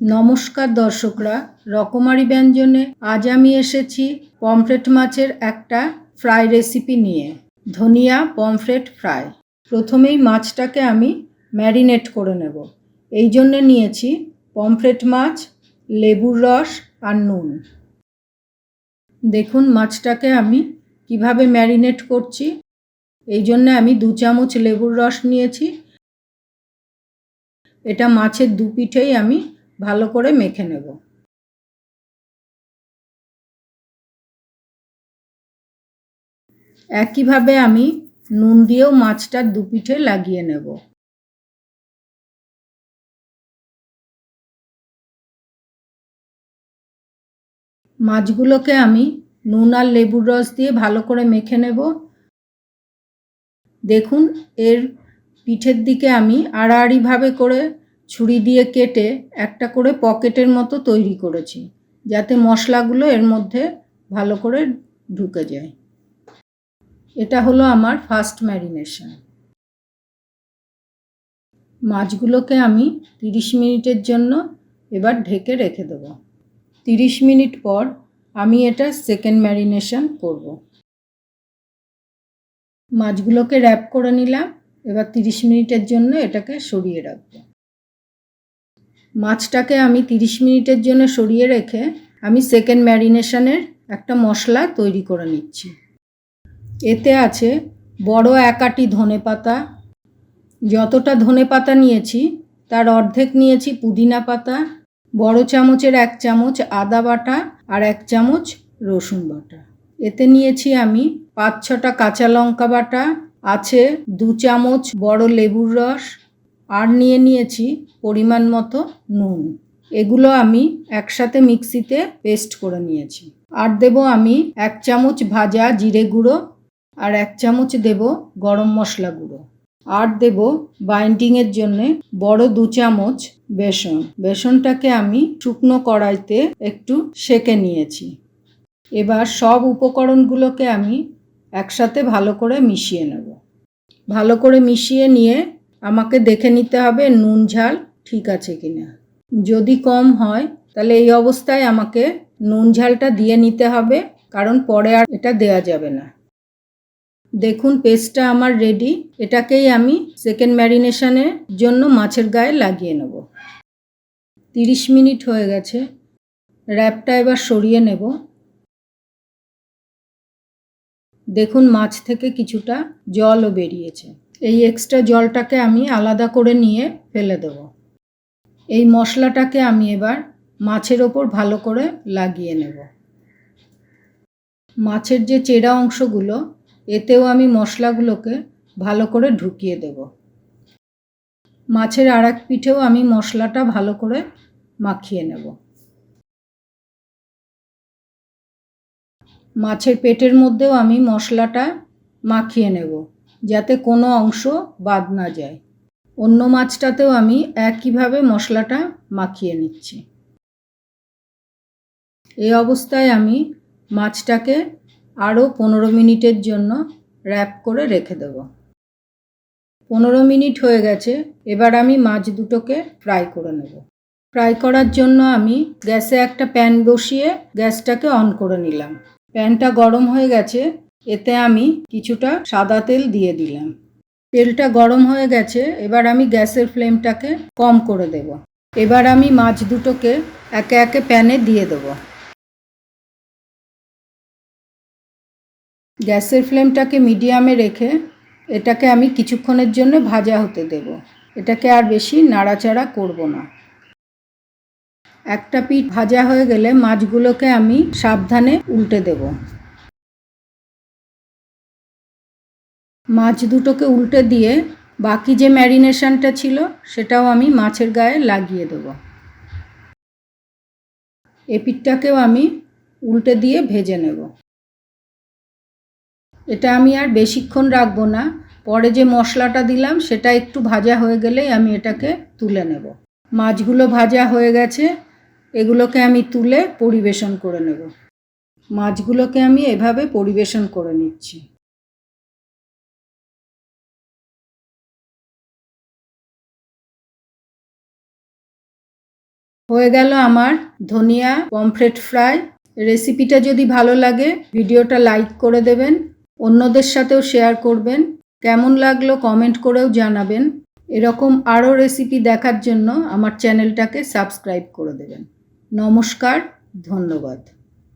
নমস্কার দর্শকরা, রকমারি ব্যঞ্জনে আজ আমি এসেছি পমফ্রেট মাছের একটা ফ্রাই রেসিপি নিয়ে। ধনিয়া পমফ্রেট ফ্রাই। প্রথমেই মাছটাকে আমি ম্যারিনেট করে নেব। এই জন্য নিয়েছি পমফ্রেট মাছ, লেবুর রস আর নুন। দেখুন মাছটাকে আমি কিভাবে ম্যারিনেট করছি। এই জন্য আমি 2 চামচ লেবুর রস নিয়েছি। এটা মাছের দুপিঠেই আমি ভালো করে মেখে নেব। একইভাবে আমি নুন দিয়েও মাছটার দুপিঠে লাগিয়ে নেব। মাছগুলোকে আমি নুন আর লেবুর রস দিয়ে ভালো করে মেখে নেব। দেখুন এর পিঠের দিকে আমি আড়াআড়িভাবে করে ছুরি দিয়ে কেটে একটা করে পকেটের মতো তৈরি করেছি, যাতে মশলাগুলো এর মধ্যে ভালো করে ঢুকে যায়। এটা হলো আমার ফার্স্ট ম্যারিনেশন। মাছগুলোকে আমি 30 মিনিটের জন্য এবার ঢেকে রেখে দেব। 30 মিনিট পর আমি এটা সেকেন্ড ম্যারিনেশন করব। মাছগুলোকে র্যাপ করে নিলাম। এবার 30 মিনিটের জন্য এটাকে সরিয়ে রাখব। মাছটাকে আমি 30 মিনিটের জন্য সরিয়ে রেখে আমি সেকেন্ড ম্যারিনেশনের একটা মশলা তৈরি করে নিচ্ছি। এতে আছে বড় 1 আঁটি ধনেপাতা, যতটা ধনেপাতা নিয়েছি তার অর্ধেক নিয়েছি পুদিনা পাতা, বড় চামচের 1 চামচ আদা বাটা আর 1 চামচ রসুন বাটা। এতে নিয়েছি আমি 5-6টা কাঁচা লঙ্কা বাটা, আছে 2 চামচ বড় লেবুর রস আর নিয়েছি পরিমাণ মতো নুন। এগুলো আমি একসাথে মিক্সিতে পেস্ট করে নিয়েছি। আর দেব আমি 1 চামচ ভাজা জিরে গুঁড়ো আর 1 চামচ দেব গরম মশলা গুঁড়ো। আর দেব বাইন্ডিংয়ের জন্যে বড় 2 চামচ বেসন। বেসনটাকে আমি শুকনো কড়াইতে একটু সেঁকে নিয়েছি। এবার সব উপকরণগুলোকে আমি একসাথে ভালো করে মিশিয়ে নেব। ভালো করে মিশিয়ে নিয়ে আমাকে দেখে নিতে হবে নুন ঝাল ঠিক আছে কিনা। যদি কম হয় তাহলে এই অবস্থায় আমাকে নুন ঝালটা দিয়ে নিতে হবে, কারণ পরে আর এটা দেয়া যাবে না। দেখুন পেস্টটা আমার রেডি। এটাকেই আমি সেকেন্ড ম্যারিনেশনের জন্য মাছের গায়ে লাগিয়ে নেব। 30 মিনিট হয়ে গেছে। র্যাপটা এবার সরিয়ে নেব। দেখুন মাছ থেকে কিছুটা জলও বেরিয়েছে। এই এক্সট্রা জলটাকে আমি আলাদা করে নিয়ে ফেলে দেব। এই মশলাটাকে আমি এবার মাছের ওপর ভালো করে লাগিয়ে নেব। মাছের যে চেরা অংশগুলো, এতেও আমি মশলাগুলোকে ভালো করে ঢুকিয়ে দেব। মাছের আর এক পিঠেও আমি মশলাটা ভালো করে মাখিয়ে নেব। মাছের পেটের মধ্যেও আমি মশলাটা মাখিয়ে নেব, যাতে কোনো অংশ বাদ না যায়। অন্য মাছটাতেও আমি একইভাবে মশলাটা মাখিয়ে নিচ্ছি। এই অবস্থায় আমি মাছটাকে আরও 15 মিনিটের জন্য র্যাপ করে রেখে দেব। 15 মিনিট হয়ে গেছে। এবার আমি মাছ দুটোকে ফ্রাই করে নেব। ফ্রাই করার জন্য আমি গ্যাসে একটা প্যান বসিয়ে গ্যাসটাকে অন করে নিলাম। প্যানটা গরম হয়ে গেছে। এতে আমি কিছুটা সাদা তেল দিয়ে দিলাম। তেলটা গরম হয়ে গেছে। এবার আমি গ্যাসের ফ্লেমটাকে কম করে দেব। এবার আমি মাছ দুটোকে একে একে প্যানে দিয়ে দেব। গ্যাসের ফ্লেমটাকে মিডিয়ামে রেখে এটাকে আমি কিছুক্ষণের জন্য ভাজা হতে দেব। এটাকে আর বেশি নাড়াচাড়া করব না। একটা পিঠ ভাজা হয়ে গেলে মাছগুলোকে আমি সাবধানে উল্টে দেব। মাছ দুটোকে উল্টে দিয়ে বাকি যে ম্যারিনেশনটা ছিল সেটাও আমি মাছের গায়ে লাগিয়ে দেব। এ পিঠটাকেও আমি উল্টে দিয়ে ভেজে নেব। এটা আমি আর বেশিক্ষণ রাখবো না। পরে যে মশলাটা দিলাম সেটা একটু ভাজা হয়ে গেলেই আমি এটাকে তুলে নেব। মাছগুলো ভাজা হয়ে গেছে। এগুলোকে আমি তুলে পরিবেশন করে নেব। মাছগুলোকে আমি এভাবে পরিবেশন করে নিচ্ছি। হয়ে গেল আমার ধনিয়া পমফ্রেট ফ্রাই। রেসিপিটা যদি ভালো লাগে ভিডিওটা লাইক করে দেবেন, অন্যদের সাথেও শেয়ার করবেন। কেমন লাগলো কমেন্ট করেও জানাবেন। এরকম আরও রেসিপি দেখার জন্য আমার চ্যানেলটাকে সাবস্ক্রাইব করে দেবেন। নমস্কার, ধন্যবাদ।